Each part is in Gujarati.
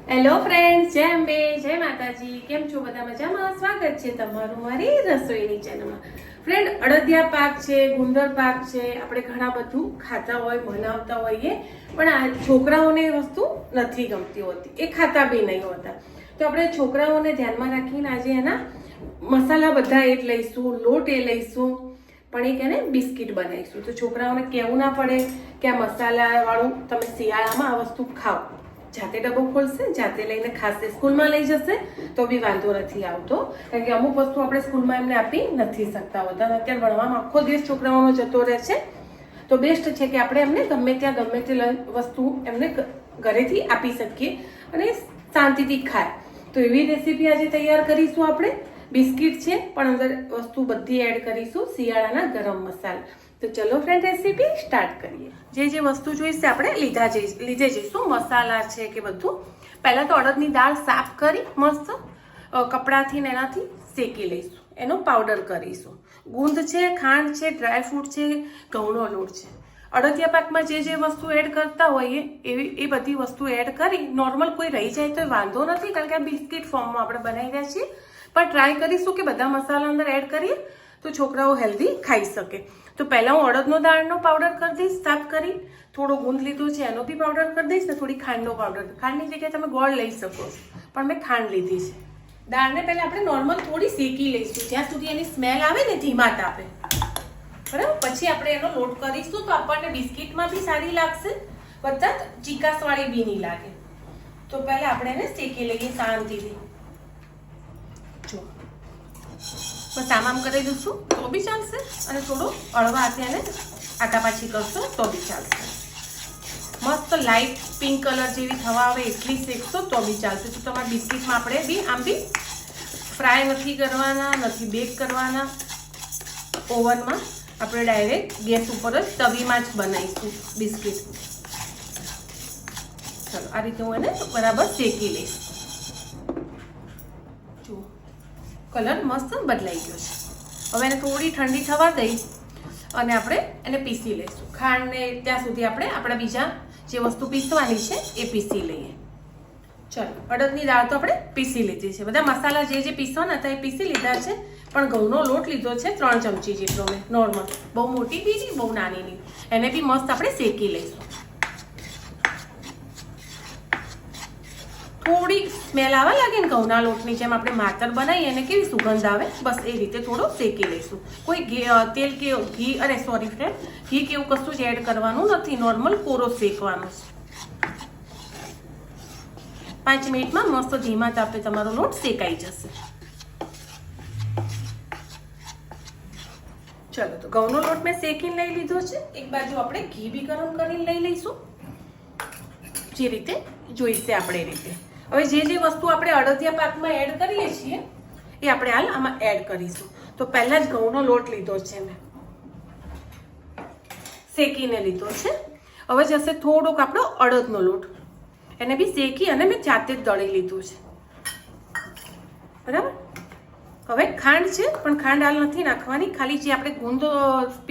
હેલો ફ્રેન્ડ્સ, જય અંબે, જય માતાજી. કેમ છો બધા? મજામાં? સ્વાગત છે તમારું મારી રસોઈની ચેનલમાં. ફ્રેન્ડ, અડદિયા પાક છે, ગુંદર પાક છે, આપણે ઘણા બધું ખાતા હોય, બનાવતા હોઈએ, પણ આ છોકરાઓને એ વસ્તુ નથી ગમતી હોતી, એ ખાતા બી નહીં હોતા. તો આપણે છોકરાઓને ધ્યાનમાં રાખીને આજે એના મસાલા બધા એ લઈશું, લોટ એ લઈશું, પણ એક એને બિસ્કિટ બનાવીશું. તો છોકરાઓને કહેવું ના પડે કે આ મસાલાવાળું તમે શિયાળામાં આ વસ્તુ ખાઓ. જાતે ડબ્બો ખોલશે, જાતે લઈને ખાશે, સ્કૂલમાં લઈ જશે તો બી વાંધો નથી આવતો, કારણ કે અમુક વસ્તુ આપણે સ્કૂલમાં એમને આપી નથી શકતા હોતા. અત્યારે ભણવામાં આખો દિવસ છોકરાઓનો જતો રહે છે, તો બેસ્ટ છે કે આપણે એમને ગમે ત્યાં ગમે તે વસ્તુ એમને ઘરેથી આપી શકીએ અને શાંતિથી ખાય. તો એવી રેસીપી આજે તૈયાર કરીશું આપણે. બિસ્કિટ છે, પણ અંદર વસ્તુ બધી એડ કરીશું, શિયાળાના ગરમ મસાલા. તો ચલો ફ્રેન્ડ, રેસીપી સ્ટાર્ટ કરીએ. જે વસ્તુ જોઈશે આપણે લીધે જઈશું, મસાલા છે કે બધું. પહેલા તો અડદની દાળ સાફ કરી મસ્ત કપડાથી ને એનાથી શેકી લઈશું, એનો પાવડર કરીશું. ગુંદ છે, ખાંડ છે, ડ્રાયફ્રૂટ છે, ઘઉંનો લોટ છે. અડદિયા પાકમાં જે વસ્તુ એડ કરતા હોઈએ એ બધી વસ્તુ એડ કરી નોર્મલ કોઈ રહી જાય તો વાંધો નથી, કારણ કે આ બિસ્કિટ ફોર્મમાં આપણે બનાવી રહ્યા છીએ. પણ ટ્રાય કરીશું કે બધા મસાલા અંદર એડ કરીએ તો છોકરાઓ હેલ્ધી ખાઈ શકે. તો પહેલાં હું અડદનો દાળનો પાવડર કરી દઈશ, સાફ કરી. થોડો ગુંદ લીધો છે એનો બી પાવડર કરી દઈશ ને થોડી ખાંડનો પાવડર. ખાંડની જગ્યાએ તમે ગોળ લઈ શકો છો, પણ મેં ખાંડ લીધી છે. દાળને પહેલાં આપણે નોર્મલ થોડી શેકી લઈશું, જ્યાં સુધી એની સ્મેલ આવે ને ધીમા તાપે, બરાબર. પછી આપણે એનો લોટ કરીશું તો આપણને બિસ્કિટમાં બી સારી લાગશે, બધા ચીકાસવાળી બી નહીં લાગે. તો પહેલાં આપણે એને શેકી લઈએ શાંતિથી. જો બસ આમ કરી દઈશું તો બી ચાલશે, અને થોડું હળવા હાથે એને આટાપાછી કરશો તો બી ચાલશે. મસ્ત લાઇટ પિંક કલર જેવી થવા આવે એટલી શેકશો તો બી ચાલશે. તો તમારા બિસ્કિટમાં આપણે બી આમ બી ફ્રાય નથી કરવાના, નથી બેક કરવાના ઓવનમાં, આપણે ડાયરેક્ટ ગેસ ઉપર જ તવીમાં જ બનાવીશું બિસ્કિટ. ચલો આ રીતે હું એને બરાબર શેકી લઈશ. જુઓ કલર મસ્ત બદલાઈ ગયો છે. હવે એને થોડી ઠંડી થવા દઈ અને આપણે એને પીસી લઈશું. ખાંડને ત્યાં સુધી આપણે આપણા બીજા જે વસ્તુ પીસવાની છે એ પીસી લઈએ. ચલો, અડદની દાળ તો આપણે પીસી લીધી છે, બધા મસાલા જે પીસવાના હતા એ પીસી લીધા છે. પણ ઘઉંનો લોટ લીધો છે 3 ચમચી જેટલો મેં, નોર્મલ, બહુ મોટી બી નહીં બહુ નાની નહીં. એને બી મસ્ત આપણે શેકી લઈશું. થોડી સ્મેલ આવવા લાગે ને ઘઉંના લોટની જેમ, આપણે માતર બનાવીએ એને કેવી સુગંધ આવે, બસ એ રીતે થોડો શેકી લઈશું. કોઈ તેલ કે ઘી, અરે સોરી ફ્રેન્ડ, ઘી કે એવું કશું જ એડ કરવાનું નથી, નોર્મલ કોરો શેકવાનો છે. 5 મિનિટમાં મસ્ત ધીમા તાપે તમારો લોટ શેકાઈ જશે. ચલો, તો ઘઉંનો લોટ મેં શેકીને લઈ લીધો છે. એક બાજુ આપણે ઘી બી ગરમ કરીને લઈ લઈશું, જે રીતે જોઈશે આપણે એ રીતે. હવે જે વસ્તુ આપણે અડદિયા પાકમાં એડ કરીએ છીએ એ આપણે હાલ આમાં એડ કરીશું. તો પહેલા જ ઘઉંનો લોટ લીધો છે મેં, શેકીને લીધો છે. હવે જશે થોડોક આપણો અડદનો લોટ, એને બી શેકી અને મેં જાતે જ દળી લીધું છે, બરાબર. હવે ખાંડ છે, પણ ખાંડ હાલ નથી નાખવાની, ખાલી જે આપણે ગુંદ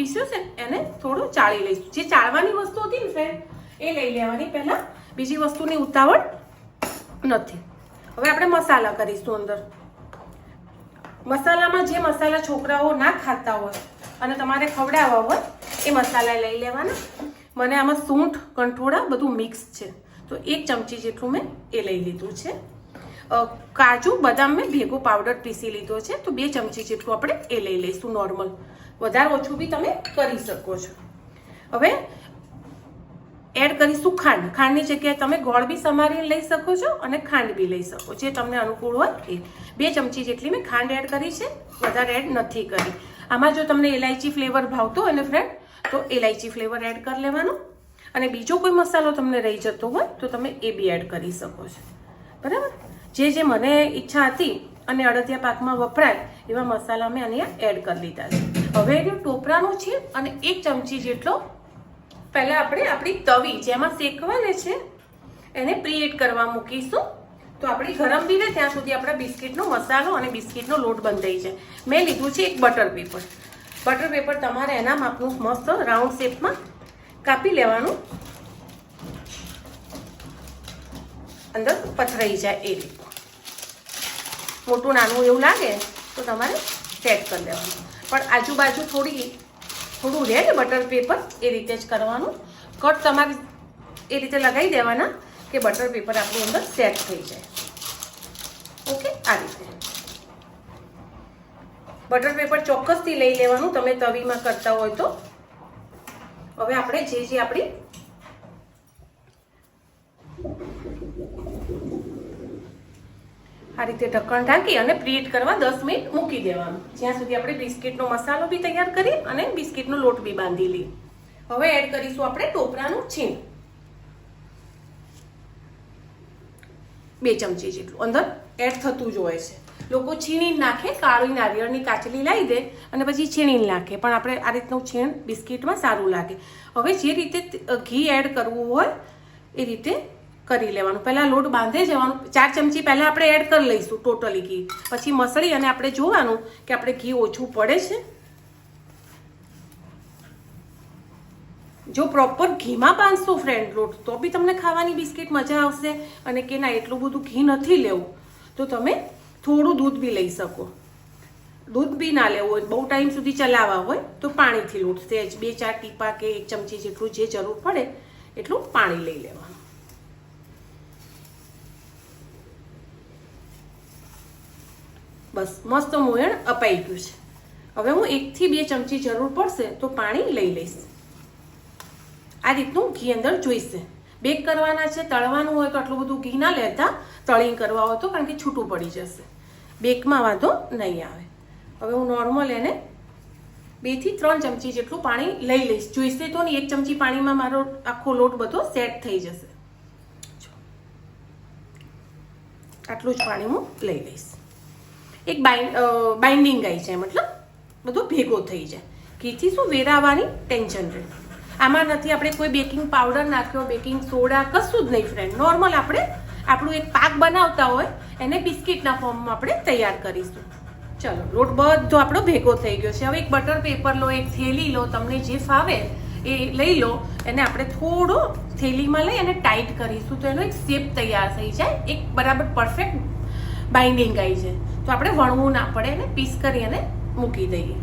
પીસ્યો છે એને થોડું ચાળી લઈશું. જે ચાળવાની વસ્તુ હતી ને ફ્રેન્ડ એ લઈ લેવાની પહેલાં, બીજી વસ્તુની ઉતાવળ નથી. હવે આપણે મસાલા કરીશું અંદર. મસાલામાં જે મસાલા છોકરાઓ ના ખાતા હોય અને તમારે ખવડાવવા હોય એ મસાલા લઈ લેવાના. મને આમાં સૂંઠ, કંઠોળા બધું મિક્સ છે, તો 1 ચમચી જેટલું મેં એ લઈ લીધું છે. કાજુ બદામ મેં ભેગો પાવડર પીસી લીધો છે, તો 2 ચમચી જેટલું આપણે એ લઈ લઈશું. નોર્મલ, વધારે ઓછું બી તમે કરી શકો છો. હવે એડ કરીશું ખાંડ. ખાંડની જગ્યાએ તમે ગોળ બી સમારીને લઈ શકો છો અને ખાંડ બી લઈ શકો, જે તમને અનુકૂળ હોય એ. 2 ચમચી જેટલી મેં ખાંડ એડ કરી છે, વધારે એડ નથી કરી. આમાં જો તમને ઇલાયચી ફ્લેવર ભાવતો હોય ને ફ્રેન્ડ, તો ઇલાયચી ફ્લેવર એડ કરી લેવાનો. અને બીજો કોઈ મસાલો તમને રહી જતો હોય તો તમે એ બી એડ કરી શકો છો, બરાબર. જે મને ઈચ્છા હતી અને અડદિયા પાકમાં વપરાય એવા મસાલા મેં અહીંયા એડ કરી લીધા છે. હવે એનું ટોપરાનું છે અને 1 ચમચી જેટલો પહેલાં આપણે આપણી તવી જેમાં શેકવાને છે એને પ્રીહીટ કરવા મૂકીશું. તો આપણી ગરમ બી રહે ત્યાં સુધી આપણા બિસ્કિટનો મસાલો અને બિસ્કિટનો લોટ બંધાઈ જાય. મેં લીધું છે એક બટર પેપર. બટર પેપર તમારે એના માપનું મસ્ત રાઉન્ડ શેપમાં કાપી લેવાનું અંદર પથરાઈ જાય એ રીતનું. મોટું નાનું એવું લાગે તો તમારે સેટ કરી દેવાનું. પણ આજુબાજુ થોડું રહે ને બટર પેપર એ રીતે જ કરવાનું. કટ તમારે એ રીતે લગાવી દેવાના કે બટર પેપર આપણું અંદર સેટ થઈ જાય. ઓકે, આ રીતે બટર પેપર ચોક્કસથી લઈ લેવાનું તમે તવીમાં કરતા હોય તો. હવે આપણે જે આપણી આ રીતે ઢક્કણ ઢાંકી અને પ્રીહીટ કરવા 10 મિનિટ મૂકી દેવાનું, જ્યાં સુધી આપણે બિસ્કિટનો મસાલો બી તૈયાર કરીએ અને બિસ્કિટનો લોટ બી બાંધી લઈએ. હવે એડ કરીશું આપણે ટોપરાનું છીણ, 2 ચમચી જેટલું અંદર એડ થતું જ હોય છે. લોકો છીણીને નાખે, કાળી નારિયેળની કાચલી લાવી દે અને પછી છીણીને નાખે, પણ આપણે આ રીતનું છીણ બિસ્કિટમાં સારું લાગે. હવે જે રીતે ઘી એડ કરવું હોય એ રીતે કરી લેવાનું. પહેલાં લોટ બાંધે જવાનું. 4 ચમચી પહેલાં આપણે એડ કરી લઈશું ટોટલી ઘી, પછી મસળી અને આપણે જોવાનું કે આપણે ઘી ઓછું પડે છે. જો પ્રોપર ઘીમાં બાંધશો ફ્રેન્ડ લોટ તો બી તમને ખાવાની બિસ્કિટ મજા આવશે. અને કે ના એટલું બધું ઘી નથી લેવું તો તમે થોડું દૂધ બી લઈ શકો. દૂધ બી ના લેવું હોય, બહુ ટાઈમ સુધી ચલાવવા હોય તો પાણીથી લોટ સહેજ 2-4 ટીપા કે 1 ચમચી જેટલું જે જરૂર પડે એટલું પાણી લઈ લેવાનું. બસ મસ્ત મોયણ અપાઈ ગયું છે. હવે હું 1 થી 2 ચમચી જરૂર પડશે તો પાણી લઈ લઈશ. આ રીતનું ઘી અંદર જોઈશે. બેક કરવાના છે, તળવાનું હોય તો આટલું બધું ઘી ના લેતા, તળીને કરવા હોય તો, કારણ કે છૂટું પડી જશે. બેકમાં વાંધો નહીં આવે. હવે હું નોર્મલ એને 2 થી 3 ચમચી જેટલું પાણી લઈ લઈશ. જોઈશે તો નહીં, 1 ચમચી પાણીમાં મારો આખો લોટ બધો સેટ થઈ જશે. આટલું જ પાણી હું લઈ લઈશ. એક બાઇન્ડિંગ આવી જાય, મતલબ બધો ભેગો થઈ જાય. ઘીથી શું વેરાવાની ટેન્શન રહે. આમાં નથી આપણે કોઈ બેકિંગ પાવડર નાખ્યો, બેકિંગ સોડા, કશું જ નહીં ફ્રેન્ડ. નોર્મલ આપણે આપણું એક પાક બનાવતા હોય એને બિસ્કિટના ફોર્મમાં આપણે તૈયાર કરીશું. ચલો, લોટ બધો આપણો ભેગો થઈ ગયો છે. હવે એક બટર પેપર લો, એક થેલી લો, તમને જે ફાવે એ લઈ લો. એને આપણે થોડો થેલીમાં લઈ અને ટાઈટ કરીશું તો એનો એક શેપ તૈયાર થઈ જાય. એક બરાબર પરફેક્ટ બાઇન્ડિંગ આવી જાય તો આપણે વણવું ના પડે અને પીસ કરી અને મૂકી દઈએ.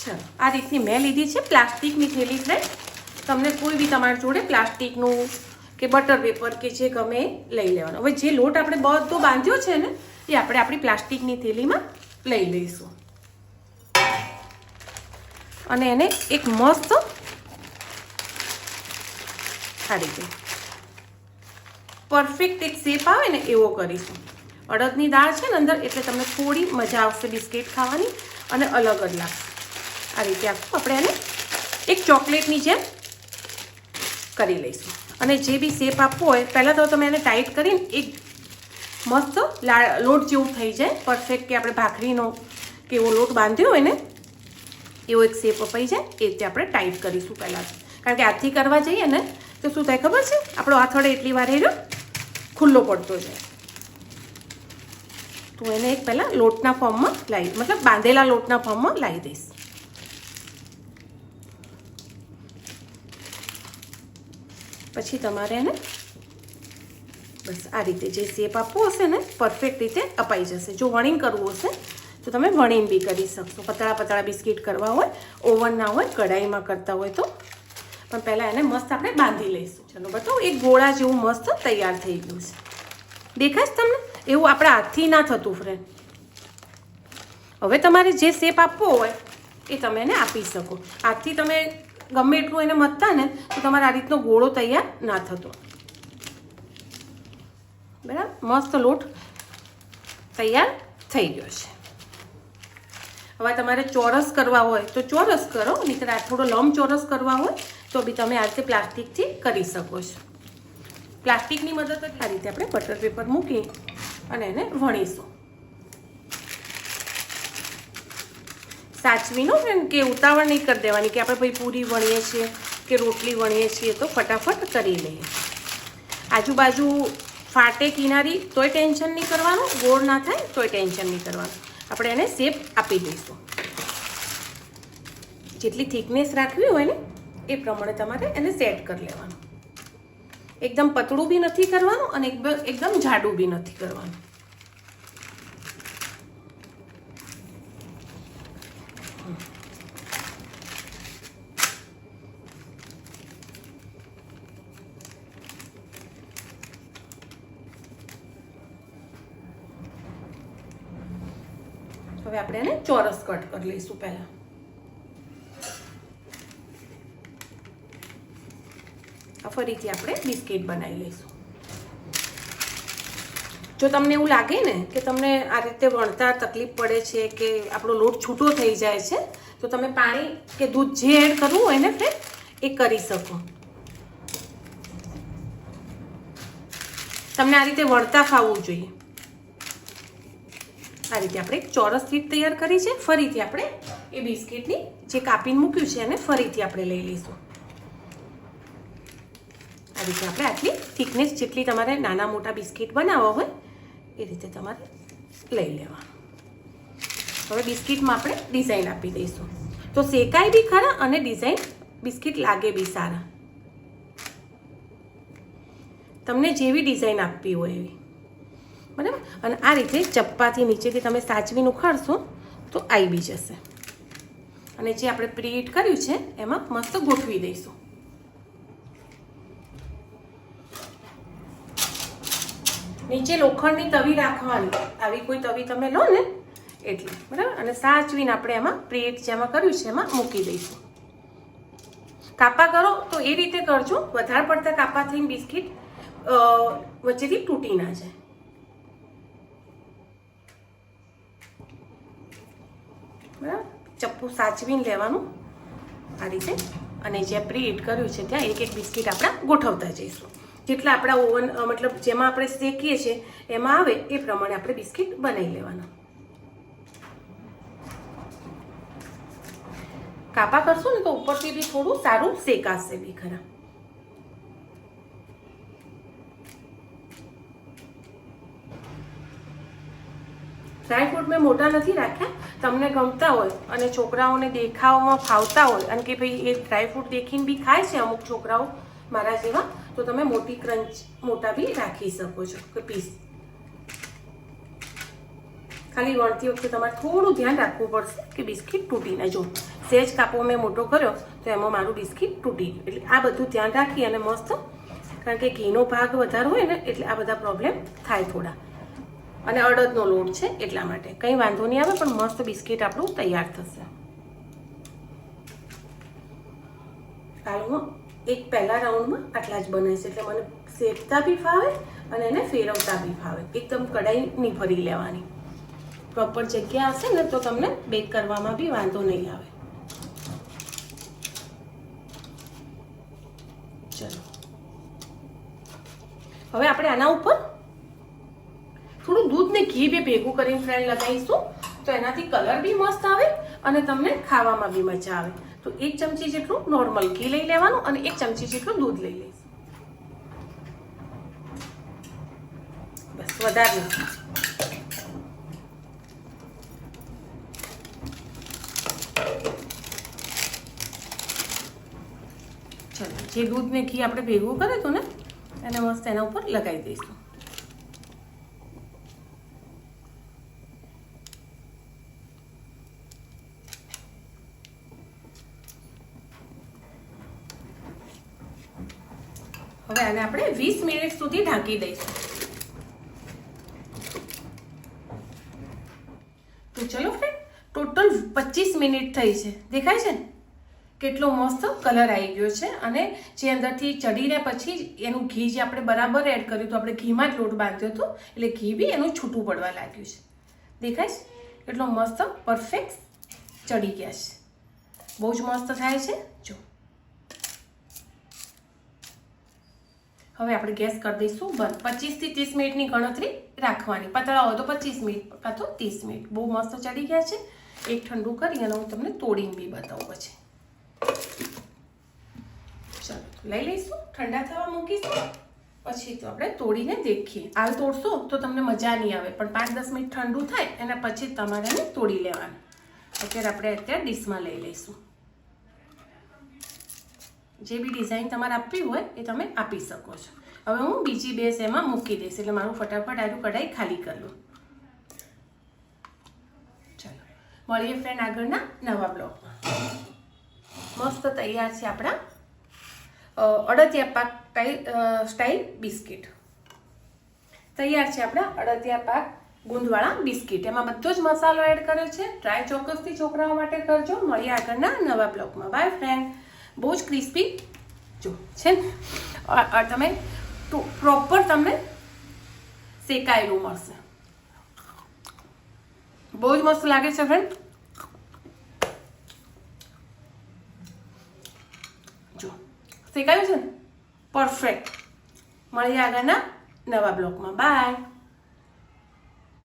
ચલો, આ રીતની મેં લીધી છે પ્લાસ્ટિકની થેલી ફ્રેન્ડ. તમને કોઈ બી તમારી જોડે પ્લાસ્ટિકનું કે બટર પેપર કે જે ગમે લઈ લેવાનું. હવે જે લોટ આપણે બધો બાંધ્યો છે ને એ આપણે આપણી પ્લાસ્ટિકની થેલીમાં લઈ લઈશું અને એને એક મસ્ત આ રીતે પરફેક્ટ એક શેપ આવે ને એવો કરીશું. અડદની દાળ છે ને અંદર એટલે તમને થોડી મજા આવશે બિસ્કિટ ખાવાની અને અલગ જ લાગશે. આ રીતે આખું આપણે એને એક ચોકલેટની જેમ કરી લઈશું. અને જે બી શેપ આપવો હોય પહેલાં તો તમે એને ટાઈટ કરીને એક મસ્ત લોટ જેવું થઈ જાય પરફેક્ટ, કે આપણે ભાખરીનો કે એવો લોટ બાંધ્યો હોય ને એવો એક શેપ અપાઈ જાય. એ રીતે આપણે ટાઈટ કરીશું પહેલાં, કારણ કે હાથથી કરવા જઈએ ને તો શું થાય ખબર છે, આપણો આથડે એટલી વાર એ ખુલ્લો પડતો જાય. તો એને એક પહેલાં લોટના ફોર્મમાં લાવી, મતલબ બાંધેલા લોટના ફોર્મમાં લાવી દઈશ. પછી તમારે એને બસ આ રીતે જે શેપ આપવો હશે ને પરફેક્ટ રીતે અપાઈ જશે. જો વણીને કરવું હશે તો તમે વણીને બી કરી શકશો. પતળા પતળા બિસ્કિટ કરવા હોય, ઓવન ના હોય, કઢાઈમાં કરતા હોય તો. પણ પહેલાં એને મસ્ત આપણે બાંધી લઈશું. ચલો બતાવું, એક ગોળા જેવું મસ્ત તૈયાર થઈ ગયું છે. દેખાય તમને? એવું આપણા હાથથી ના થતું ફ્રેન્ડ. હવે તમારે જે શેપ આપવો હોય એ તમે એને આપી શકો. હાથથી તમે ગમે એટલું એને મથતા ને તો તમારે આ રીતનો ગોળો તૈયાર ના થતો. બરાબર, મસ્ત લોટ તૈયાર થઈ ગયો છે. હવે તમારે ચોરસ કરવા હોય તો ચોરસ કરો, નહીંતર આ થોડો લંબચોરસ કરવા હોય તો બી તમે આ રીતે પ્લાસ્ટિકથી કરી શકો છો. પ્લાસ્ટિકની મદદ આ રીતે આપણે બટર પેપર મૂકી અને એને વણીશું. સાચવીનો કે ઉતાવળ નહીં કરી દેવાની કે આપણે ભાઈ પૂરી વણીએ છીએ કે રોટલી વણીએ છીએ તો ફટાફટ કરી લઈએ. આજુબાજુ ફાટે કિનારી તોય ટેન્શન નહીં કરવાનું, ગોળ ના થાય તોય ટેન્શન નહીં કરવાનું. આપણે એને શેપ આપી દઈશું. જેટલી થિકનેસ રાખવી હોય ને એ પ્રમાણે તમારે એને સેટ કરી લેવાનું. એકદમ પતળું બી નથી કરવાનું અને એકદમ જાડું બી નથી કરવાનું. હવે આપણે એને ચોરસ કટ કરી લઈશું પહેલા. ફરીથી આપણે બિસ્કિટ બનાવી લઈશું. જો તમને એવું લાગે ને કે તમને આ રીતે વણતા તકલીફ પડે છે કે આપણો લોટ છૂટો થઈ જાય છે, તો તમે પાણી કે દૂધ જે એડ કરવું હોય ને ફ્રેન્ડ એ કરી શકો. તમને આ રીતે વણતા ખાવું જોઈએ. આ રીતે આપણે એક ચોરસ શીટ તૈયાર કરી છે. ફરીથી આપણે એ બિસ્કિટની જે કાપીને મૂક્યું છે એને ફરીથી આપણે લઈ લઈશું. આ રીતે આપણે આટલી થિકનેસ જેટલી તમારે નાના મોટા બિસ્કિટ બનાવવા હોય એ રીતે તમારે લઈ લેવાનું. હવે બિસ્કિટમાં આપણે ડિઝાઇન આપી દઈશું. તો શેકાય બી ખરા અને ડિઝાઇન બિસ્કિટ લાગે બી સારા. તમને જેવી ડિઝાઇન આપવી હોય એવી, બરાબર. અને આ રીતે ચપ્પાથી નીચેથી તમે સાચવીને ઉખાડશો તો આવી બી જશે. અને જે આપણે પ્રીહીટ કર્યું છે એમાં મસ્ત ગોઠવી દઈશું. નીચે લોખંડની તવી રાખવાની, આવી કોઈ તવી તમે લો ને એટલે, બરાબર. અને સાચવીને આપણે એમાં પ્રીહીટ જેમાં કર્યું છે એમાં મૂકી દઈશું. કાપા કરો તો એ રીતે કરજો, વધારે પડતા કાપા થઈને બિસ્કિટ વચ્ચેથી તૂટી ના જાય. બરાબર. ચપ્પુ સાચવીને લેવાનું આ રીતે. અને જે પ્રીહીટ કર્યું છે ત્યાં એક એક બિસ્કિટ આપણે ગોઠવતા જઈશું. જેટલા આપણા ઓવન મતલબ જેમાં આપણે શેકીએ છીએ એમાં આવે એ પ્રમાણે આપણે બિસ્કિટ બનાવી લેવાના. કાપા કરશું ને તો ઉપરથી બી થોડું સારું શેકાશે બી ખરા. ડ્રાયફ્રૂટ મેં મોટા નથી રાખ્યા. તમને ગમતા હોય અને છોકરાઓને દેખાવમાં ફાવતા હોય અને કે ભાઈ એ ડ્રાયફ્રૂટ દેખીને બી ખાય છે અમુક છોકરાઓ મારા જેવા, તો તમે મોટી ક્રંચ મોટા બી રાખી શકો છો કે પીસ. ખાલી વળતી વખતે તમારે થોડું ધ્યાન રાખવું પડશે કે બિસ્કિટ તૂટી ના. જો સહેજ કાપો મેં મોટો કર્યો તો એમાં મારું બિસ્કિટ તૂટી ગયું. એટલે આ બધું ધ્યાન રાખી અને મસ્ત, કારણ કે ઘીનો ભાગ વધારે હોય ને એટલે આ બધા પ્રોબ્લેમ થાય થોડા. અને અડદનો લોટ છે એટલા માટે કંઈ વાંધો નહીં આવે, પણ મસ્ત બિસ્કિટ આપણું તૈયાર થશે. હાલમાં એક પહેલા રાઉન્ડમાં આટલા જ બને છે એટલે મને શેકતા બી ફાવે અને એને ફેરવતા બી ફાવે. એકદમ કઢાઈ નહીં ભરી લેવાની. પ્રોપર જગ્યા હશે ને તો તમને બેક કરવામાં બી વાંધો નહીં આવે. ચલો હવે આપણે આના ઉપર થોડું દૂધ ને ઘી બી ભેગું કરીને ફ્રેન્ડ લગાવીશું તો એનાથી કલર બી મસ્ત આવે અને તમને ખાવામાં બી મજા આવે. તો 1 ચમચી જેટલું નોર્મલ ઘી લઈ લેવાનું અને 1 ચમચી જેટલું દૂધ લઈ લઈશું. બસ વધારે નથી. ચલો જે દૂધ ને ઘી આપણે ભેગું કર્યું હતું ને એને મસ્ત એના ઉપર લગાવી દઈશું. હવે આને આપણે 20 મિનિટ સુધી ઢાંકી દઈશું. તો ચલો ફ્રેન્ડ, ટોટલ 25 મિનિટ થઈ છે. દેખાય છે કેટલો મસ્ત કલર આવી ગયો છે. અને જે અંદરથી ચડી રહ્યા પછી એનું ઘી જે આપણે બરાબર એડ કર્યું હતું, આપણે ઘીમાં જ લોટ બાંધ્યો હતો એટલે ઘી બી એનું છૂટું પડવા લાગ્યું છે. દેખાય છે કેટલો મસ્ત પરફેક્ટ ચડી ગયા છે. બહુ જ મસ્ત થાય છે. જો હવે આપણે ગેસ કરી દઈશું બંધ. 25 થી 30 મિનિટની ગણતરી રાખવાની. પતળા હોય તો 25 મિનિટ કાં તો 30 મિનિટ. બહુ મસ્ત ચડી ગયા છે. એક ઠંડુ કરી અને હું તમને તોડીને બી બતાવું પછી. ચાલો લઈ લઈશું, ઠંડા થવા મૂકીશું, પછી તો આપણે તોડીને દેખીએ. હાલ તોડશો તો તમને મજા નહીં આવે, પણ 5-10 મિનિટ ઠંડુ થાય એના પછી તમારે એને તોડી લેવાનું. અત્યારે ડીશમાં લઈ લઈશું. જે બી ડિઝાઇન તમારે આપવી હોય એ તમે આપી શકો છો. હવે હું બીજી બેસ એમાં મૂકી દઈશ એટલે મારું ફટાફટ આનું કઢાઈ ખાલી કરી લઉં. ચાલો મળીએ ફ્રેન્ડ આગળના નવા બ્લોગમાં. મસ્ત તૈયાર છે આપણા અડદિયા પાક સ્ટાઈલ બિસ્કિટ. તૈયાર છે આપણા અડદિયા પાક ગુંદવાળા બિસ્કિટ. એમાં બધો જ મસાલો એડ કર્યો છે. ટ્રાય ચોક્કસથી છોકરાઓ માટે કરજો. મળીએ આગળના નવા બ્લોગમાં. By friend. બહુ જ ક્રિસ્પી જો છે ને તમે પ્રોપર તમને શેકાયેલું મળશે. બહુ જ મસ્ત લાગે છે ફ્રેન્ડ. જો શેકાયું છે ને પરફેક્ટ. મળીએ આગળના નવા બ્લોગમાં. બાય.